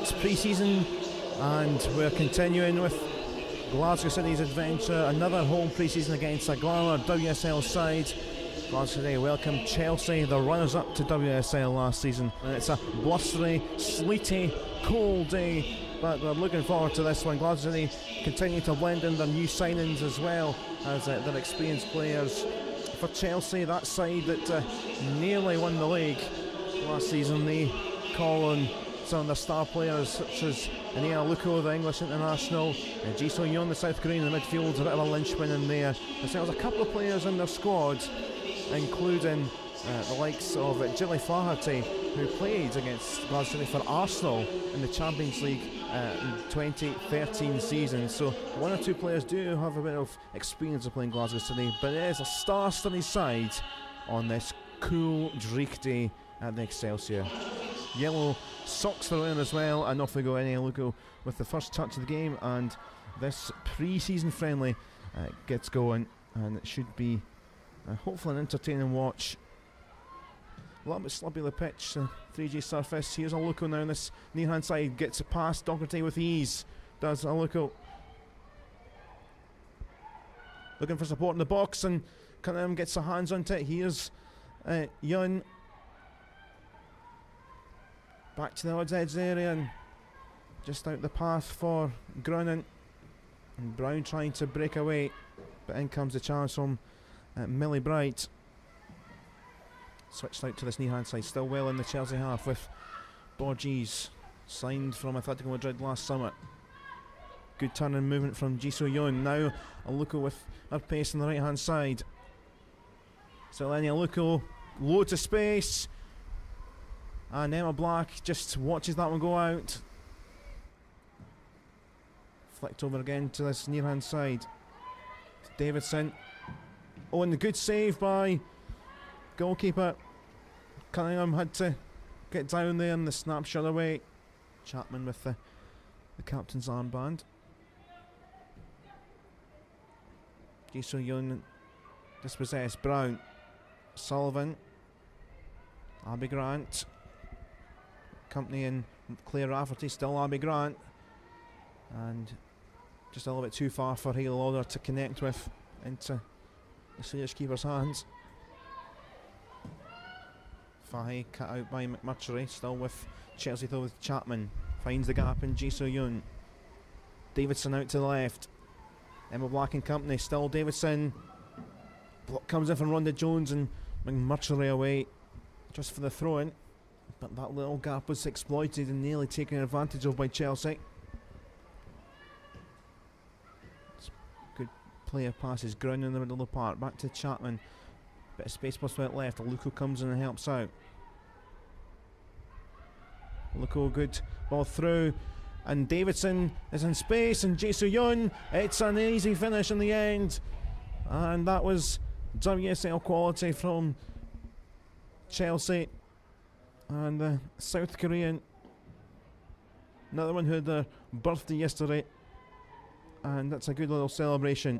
It's pre-season and we're continuing with Glasgow City's adventure. Another home pre-season against a Glarner WSL side. Glasgow City welcome Chelsea, the runners-up to WSL last season. And it's a blustery, sleety, cold day, but we're looking forward to this one. Glasgow City continue to blend in their new signings as well as their experienced players. For Chelsea, that side that nearly won the league last season, they call on some of their star players such as Nia Luko, the English international, Ji So-yeon, the South Korean in the midfield, a bit of a linchpin in there. There's a couple of players in their squad, including the likes of Jilly Flaherty, who played against Glasgow City for Arsenal in the Champions League in 2013 season. So one or two players do have a bit of experience of playing Glasgow City, but it is a star-studded side on this cool Dreek day at the Excelsior. Yellow socks the round as well, and off we go. Nia Luko with the first touch of the game, and this pre-season friendly gets going, and it should be hopefully an entertaining watch. A little bit sloppy the pitch, 3G surface. Here's a Luko now on this near hand side, gets it past Doherty with ease. Does a Luko. Looking for support in the box, and Callum gets her hands onto it. Here's Yun. Back to the odds edge area and just out the path for Grunin. And Brown trying to break away, but in comes the challenge from Millie Bright. Switched out to this knee hand side, still well in the Chelsea half with Borges, signed from Atletico Madrid last summer. Good turn and movement from Ji So-yeon. Now a Luko with her pace on the right hand side. Still Nia Luko, loads of space. And Emma Black just watches that one go out. Flicked over again to this near hand side. Davidson. Oh, and the good save by goalkeeper. Cunningham had to get down there and the snapshot away. Chapman with the captain's armband. Ji So-yeon dispossessed. Brown. Sullivan. Abby Grant. Company and Claire Rafferty, still Abby Grant, and just a little bit too far for Hale Lauder to connect with into the Swedish keeper's hands. Fahy cut out by McMurtry, still with Chelsea though with Chapman, finds the gap in Ji So-yeon. Davidson out to the left, Emma Black and company, still Davidson. Block comes in from Rhonda Jones and McMurtry away just for the throw-in. But that little gap was exploited and nearly taken advantage of by Chelsea. It's good player passes, ground in the middle of the park, back to Chapman. Bit of space plus right left. Luko comes in and helps out. Luko, good ball through, and Davidson is in space, and Ji So-yeon, it's an easy finish in the end, and that was WSL quality from Chelsea. And the South Korean, another one who had their birthday yesterday, and that's a good little celebration.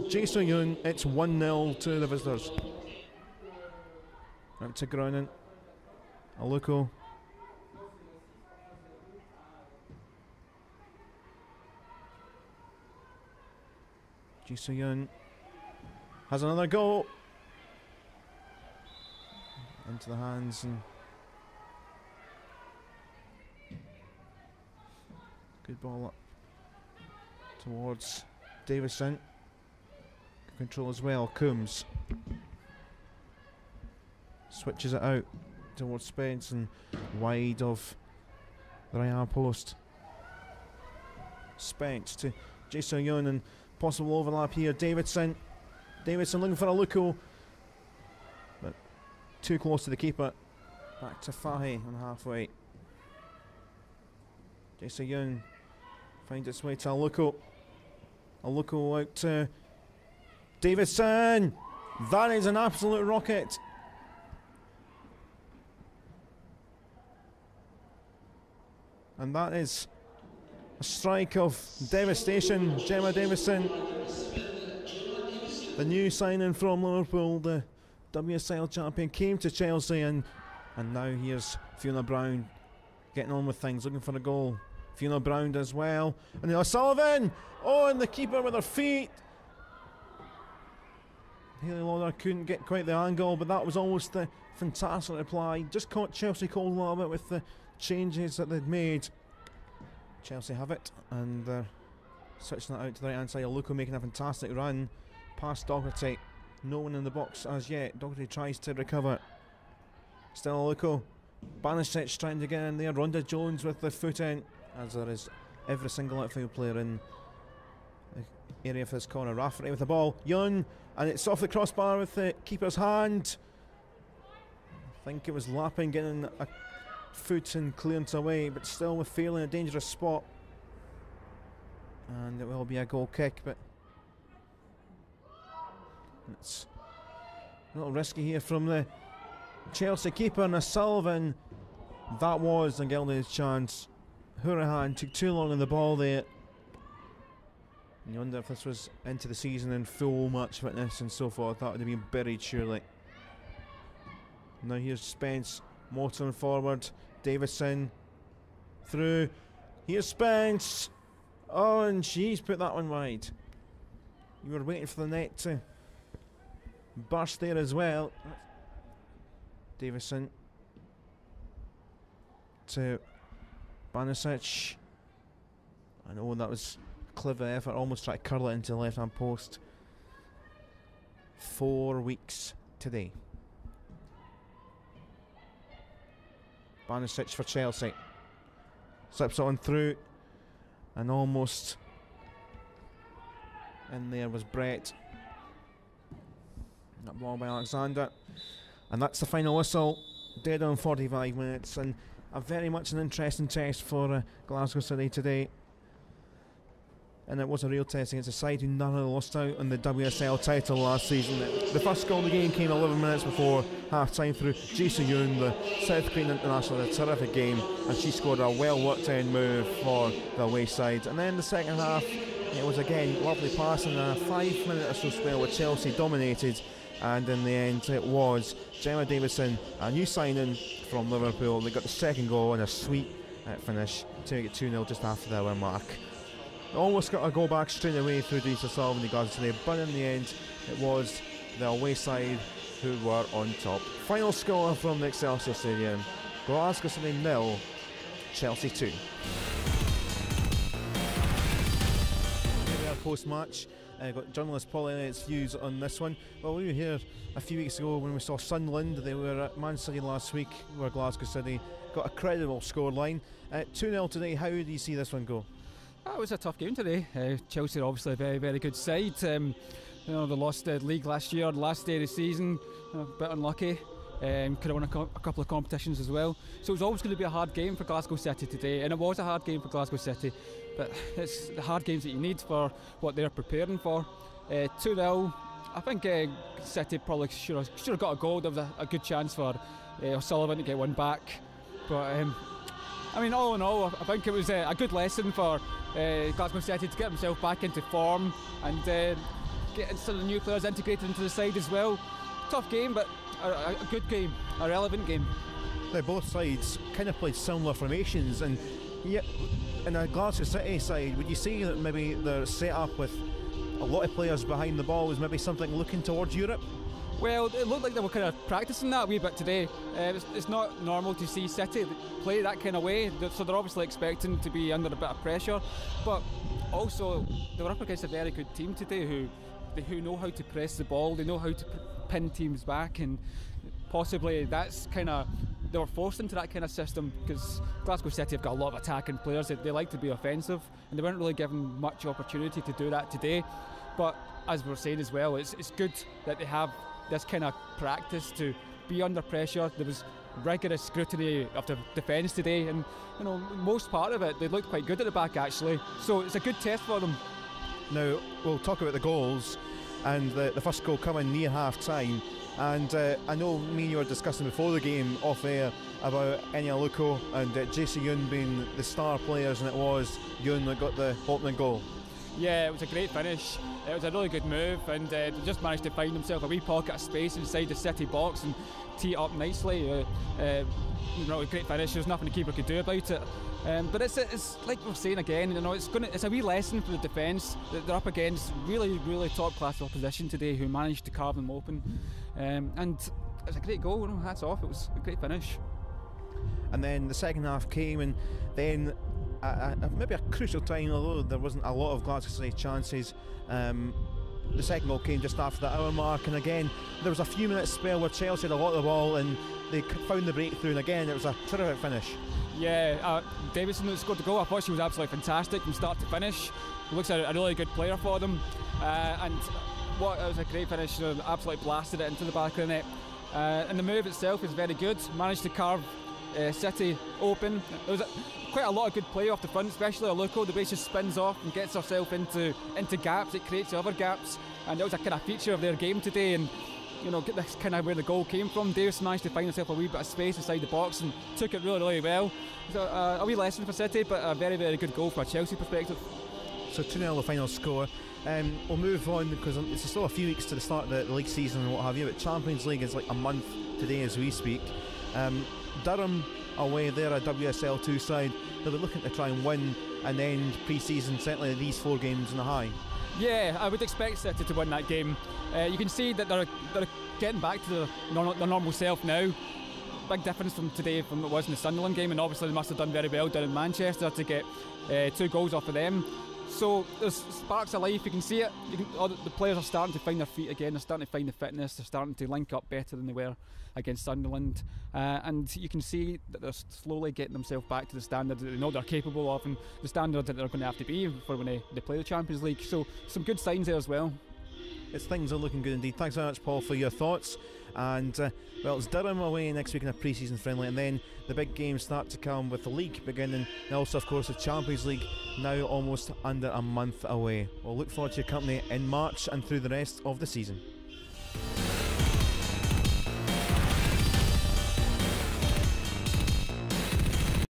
Ji So-yeon, it's 1-0 to the visitors. Out to Groningen. Aluko. Ji So-yeon has another goal. Into the hands, and good ball up towards Davison. Control as well. Coombs switches it out towards Spence and wide of the right hand post. Spence to Ji So-yeon and possible overlap here. Davidson looking for a Luko, but too close to the keeper. Back to Fahy on halfway. Ji So-yeon finds its way to Aluko. Aluko out to Davidson. That is an absolute rocket. And that is a strike of devastation. Gemma Davison, the new signing from Liverpool, the WSL champion, came to Chelsea, and now here's Fiona Brown getting on with things, looking for a goal. Fiona Brown as well. And now Sullivan! Oh, and the keeper with her feet! Hayley Lauder couldn't get quite the angle, but that was almost the fantastic reply. Just caught Chelsea cold a little bit with the changes that they'd made. Chelsea have it, and they're switching it out to the right hand side. Luko making a fantastic run past Doherty. No one in the box as yet. Doherty tries to recover. Still Luko. Banisic trying to get in there. Rhonda Jones with the foot in, as there is every single outfield player in the area for this corner. Rafferty with the ball. Yun, and it's off the crossbar with the keeper's hand. I think it was Lappin getting a foot and clearance away, but still with failing a dangerous spot. And it will be a goal kick, but it's a little risky here from the Chelsea keeper. And Sullivan, that was a Gilday's chance. Hourihan took too long on the ball there. And you wonder if this was into the season and full match fitness and so forth, that would have been buried surely. Now here's Spence, Morton forward, Davison through. Here's Spence. Oh, and she's put that one wide. You were waiting for the net to burst there as well. Davison to Banisic. I know that was a clever effort, almost tried to curl it into the left hand post. 4 weeks today. Banisic for Chelsea. Slips on through, and almost in there was Brett. That ball by Alexander. And that's the final whistle. Dead on 45 minutes, and a very much an interesting test for Glasgow City today. And it was a real test against a side who narrowly lost out on the WSL title last season. The first goal of the game came 11 minutes before half time through Jason Yoon, the South Korean international. A terrific game, and she scored a well worked in move for the away side. And then the second half, it was again lovely passing, a 5 minute or so spell where Chelsea dominated. And in the end, it was Gemma Davison, a new signing from Liverpool. They got the second goal and a sweet finish to make it 2-0 just after the hour mark. Almost got a goal back straight away through Lisa Sullivan and Glasgow City, but in the end, it was the away side who were on top. Final score from the Excelsior Stadium: Glasgow City 0, Chelsea 2. Post-match, got journalist Paul Elliott's views on this one. Well, we were here a few weeks ago when we saw Sunderland. They were at Man City last week, where Glasgow City got a credible scoreline. 2-0 today. How do you see this one go? It was a tough game today. Chelsea are obviously a very, very good side. They lost the league last year, last day of the season. A bit unlucky. Could have won a couple of competitions as well. So it was always going to be a hard game for Glasgow City today, and it was a hard game for Glasgow City. But it's the hard games that you need for what they're preparing for. 2-0. I think City probably should have got a goal. There was a good chance for O'Sullivan to get one back. But I mean, all in all, I think it was a good lesson for Glasgow City to get himself back into form and get some of the new players integrated into the side as well. Tough game, but a good game, a relevant game. Now both sides kind of played similar formations, and yet in a Glasgow City side, would you say that maybe their set-up with a lot of players behind the ball was maybe something looking towards Europe? Well, it looked like they were kind of practicing that a wee bit today. It's not normal to see City play that kind of way, so they're obviously expecting to be under a bit of pressure. But also, they were up against a very good team today who know how to press the ball, they know how to pin teams back, and possibly that's kind of, they were forced into that kind of system because Glasgow City have got a lot of attacking players. They like to be offensive, and they weren't really given much opportunity to do that today. But as we were saying as well, it's good that they have this kind of practice to be under pressure. There was rigorous scrutiny of the defence today, and most part of it they looked quite good at the back actually, so it's a good test for them. Now we'll talk about the goals, and the first goal coming near half time, and I know me and you were discussing before the game off air about Enya Luko and JC Yoon being the star players, and it was Yoon that got the opening goal. Yeah, it was a great finish. It was a really good move, and they just managed to find himself a wee pocket of space inside the City box and tee it up nicely. Really great finish. There's nothing the keeper could do about it. But it's like we're saying again, it's a wee lesson for the defence that they're up against really top class opposition today who managed to carve them open. And it's a great goal. Hats off. It was a great finish. And then the second half came, and then maybe a crucial time, although there wasn't a lot of Glasgow City chances. The second goal came just after the hour mark, and again there was a few minutes spell where Chelsea had a lot of the ball and they found the breakthrough, and again it was a terrific finish. Yeah, Davison who scored the goal. I thought she was absolutely fantastic from start to finish. Looks like a really good player for them, and it was a great finish. Absolutely blasted it into the back of the net, and the move itself is very good. Managed to carve City open. There was quite a lot of good play off the front, especially Aluko. The way she spins off and gets herself into gaps, it creates other gaps, and that was a kind of feature of their game today. And that's kind of where the goal came from. Davis managed to find himself a wee bit of space inside the box and took it really well. So a wee lesson for City, but a very good goal from a Chelsea perspective. So 2-0 the final score. We'll move on because it's still a few weeks to the start of the league season and what have you, but Champions League is like a month today as we speak. Durham away, they're a WSL 2 side. They'll be looking to try and win and end pre-season, certainly these 4 games in a high. Yeah, I would expect City to win that game. You can see that they're getting back to their normal self now. Big difference from today from it was in the Sunderland game, and obviously they must have done very well down in Manchester to get 2 goals off of them. So there's sparks of life, you can see it. The players are starting to find their feet again, they're starting to find the fitness, they're starting to link up better than they were against Sunderland, and you can see that they're slowly getting themselves back to the standard that they know they're capable of and the standard that they're going to have to be for when they play the Champions League. So some good signs there as well. Things are looking good indeed. Thanks very much, Paul, for your thoughts. And it's Durham away next week in a pre-season friendly, and then the big games start to come with the league beginning, and also of course the Champions League now almost under a month away. We'll look forward to your company in March and through the rest of the season.